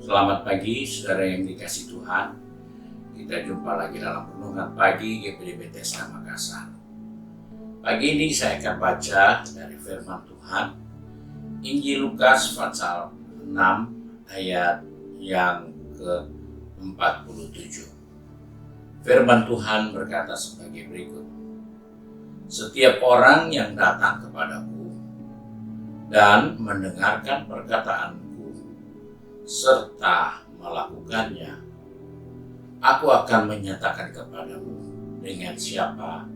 Selamat pagi, saudara yang dikasih Tuhan. Kita jumpa lagi dalam renungan pagi GPD Bethesda Makassar. Pagi ini saya akan baca dari firman Tuhan, Injil Lukas pasal 6 ayat yang ke-47. Firman Tuhan berkata sebagai berikut. Setiap orang yang datang kepadaku dan mendengarkan perkataanku serta melakukannya, aku akan menyatakan kepadamu dengan siapa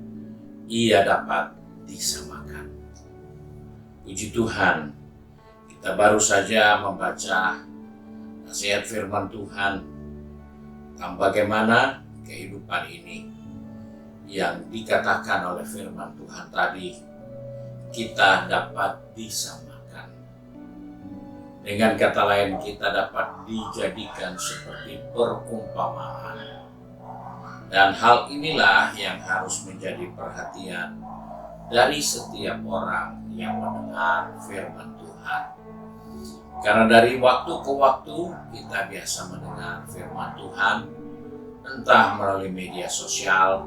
ia dapat disamakan. Puji Tuhan, kita baru saja membaca nasihat firman Tuhan tentang bagaimana kehidupan ini yang dikatakan oleh firman Tuhan tadi, kita dapat disamakan. Dengan kata lain, kita dapat dijadikan seperti perumpamaan. Dan hal inilah yang harus menjadi perhatian dari setiap orang yang mendengar firman Tuhan. Karena dari waktu ke waktu kita biasa mendengar firman Tuhan, entah melalui media sosial,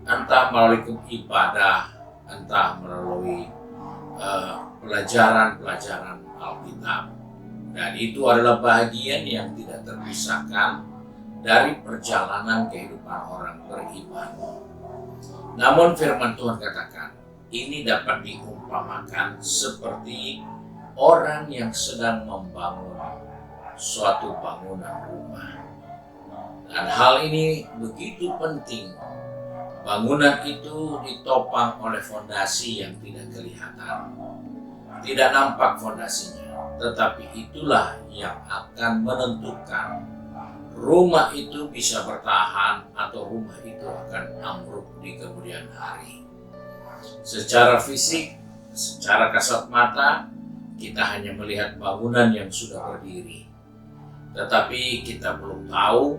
entah melalui ibadah, entah melalui pelajaran-pelajaran Alkitab. Dan itu adalah bagian yang tidak terpisahkan dari perjalanan kehidupan orang beriman. Namun firman Tuhan katakan, ini dapat diumpamakan seperti orang yang sedang membangun suatu bangunan rumah. Dan hal ini begitu penting. Bangunan itu ditopang oleh fondasi yang tidak kelihatan. Tidak nampak fondasinya, tetapi itulah yang akan menentukan rumah itu bisa bertahan atau rumah itu akan ambruk di kemudian hari. Secara fisik, secara kasat mata, kita hanya melihat bangunan yang sudah berdiri. Tetapi kita belum tahu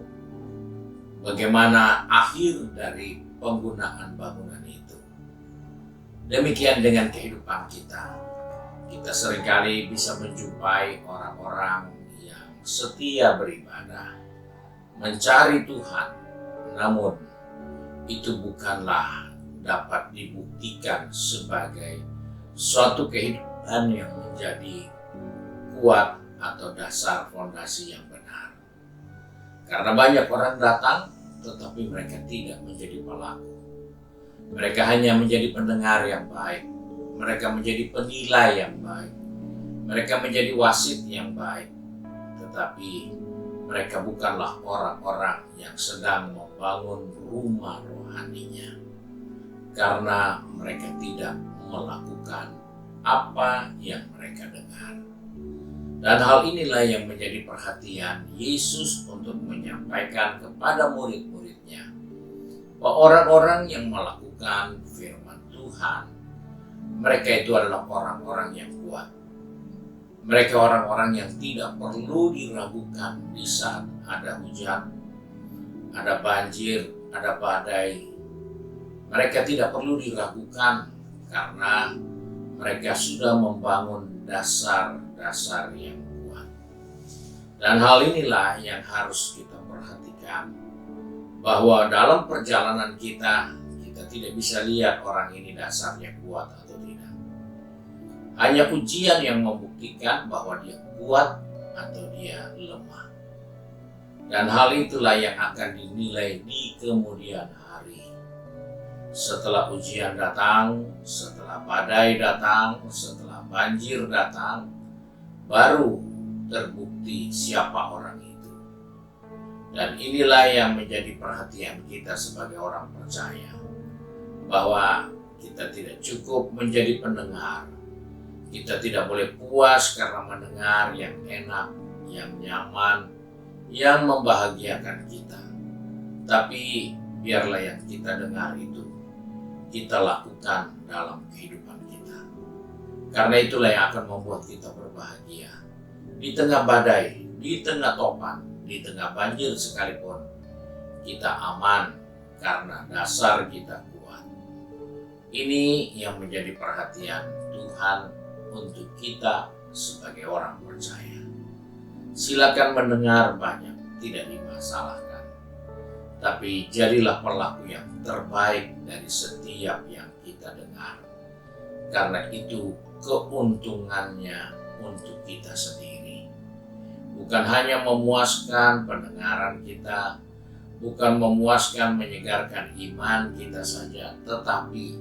bagaimana akhir dari penggunaan bangunan itu. Demikian dengan kehidupan kita. Kita seringkali bisa menjumpai orang-orang yang setia beribadah, mencari Tuhan, namun itu bukanlah dapat dibuktikan sebagai suatu kehidupan yang menjadi kuat atau dasar fondasi yang benar. Karena banyak orang datang, tetapi mereka tidak menjadi pelaku. Mereka hanya menjadi pendengar yang baik. Mereka menjadi penilai yang baik. Mereka menjadi wasit yang baik. Tetapi mereka bukanlah orang-orang yang sedang membangun rumah rohaninya. Karena mereka tidak melakukan apa yang mereka dengar. Dan hal inilah yang menjadi perhatian Yesus untuk menyampaikan kepada murid-muridnya bahwa orang-orang yang melakukan firman Tuhan, mereka itu adalah orang-orang yang kuat. Mereka orang-orang yang tidak perlu diragukan di saat ada hujan, ada banjir, ada badai. Mereka tidak perlu diragukan karena mereka sudah membangun dasar-dasar yang kuat. Dan hal inilah yang harus kita perhatikan, bahwa dalam perjalanan kita tidak bisa lihat orang ini dasarnya kuat atau tidak. Hanya ujian yang membuktikan bahwa dia kuat atau dia lemah. Dan hal itulah yang akan dinilai di kemudian hari. Setelah ujian datang, setelah badai datang, setelah banjir datang, baru terbukti siapa orang itu. Dan inilah yang menjadi perhatian kita sebagai orang percaya, bahwa kita tidak cukup menjadi pendengar. Kita tidak boleh puas karena mendengar yang enak, yang nyaman, yang membahagiakan kita. Tapi biarlah yang kita dengar itu kita lakukan dalam kehidupan kita. Karena itulah yang akan membuat kita berbahagia. Di tengah badai, di tengah topan, di tengah banjir sekalipun, kita aman karena dasar kita kuat. Ini yang menjadi perhatian Tuhan untuk kita sebagai orang percaya. Silakan mendengar banyak, tidak dimasalahkan. Tapi jadilah pelaku yang terbaik dari setiap yang kita dengar. Karena itu keuntungannya untuk kita sendiri. Bukan hanya memuaskan pendengaran kita, bukan memuaskan menyegarkan iman kita saja, tetapi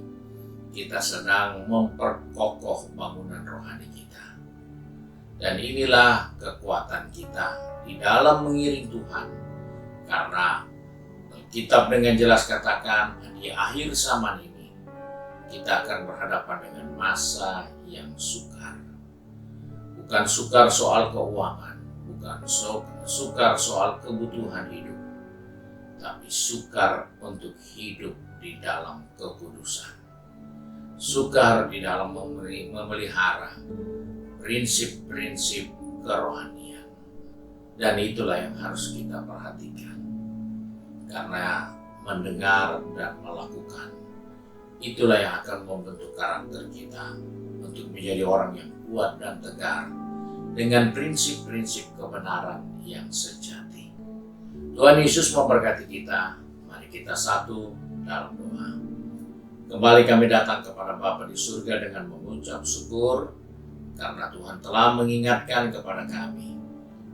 kita sedang memperkokoh bangunan rohani kita. Dan inilah kekuatan kita di dalam mengiring Tuhan. Karena Kitab dengan jelas katakan di akhir zaman ini kita akan berhadapan dengan masa yang sukar. Bukan sukar soal keuangan, bukan sukar soal kebutuhan hidup, tapi sukar untuk hidup di dalam kekudusan. Sukar di dalam memelihara prinsip-prinsip kerohanian. Dan itulah yang harus kita perhatikan. Karena mendengar dan melakukan, itulah yang akan membentuk karakter kita untuk menjadi orang yang kuat dan tegar dengan prinsip-prinsip kebenaran yang sejati. Tuhan Yesus memberkati kita. Mari kita satu dalam doa. Kembali kami datang kepada Bapa di surga dengan mengucap syukur karena Tuhan telah mengingatkan kepada kami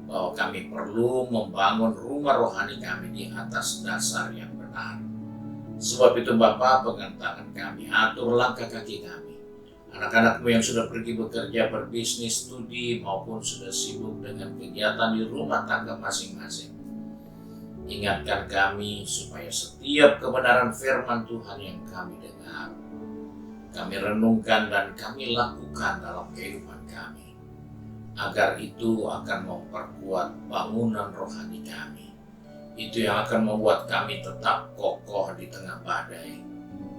bahwa kami perlu membangun rumah rohani kami di atas dasar yang benar. Sebab itu Bapa, pegang tangan kami, atur langkah kaki kami. Anak-anakmu yang sudah pergi bekerja, berbisnis, studi, maupun sudah sibuk dengan kegiatan di rumah tangga masing-masing. Ingatkan kami supaya setiap kebenaran firman Tuhan yang kami dengar, kami renungkan dan kami lakukan dalam kehidupan kami. Agar itu akan memperkuat bangunan rohani kami. Itu yang akan membuat kami tetap kokoh di tengah badai,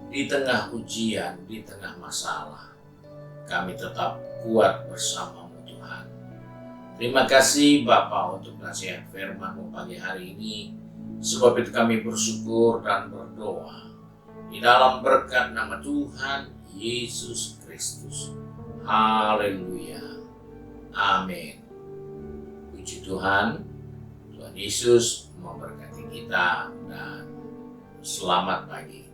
di tengah ujian, di tengah masalah. Kami tetap kuat bersama-Mu Tuhan. Terima kasih Bapa untuk nasihat firman-Mu pagi hari ini. Sebab itu kami bersyukur dan berdoa di dalam berkat nama Tuhan Yesus Kristus. Haleluya. Amin. Puji Tuhan. Tuhan Yesus memberkati kita dan selamat pagi.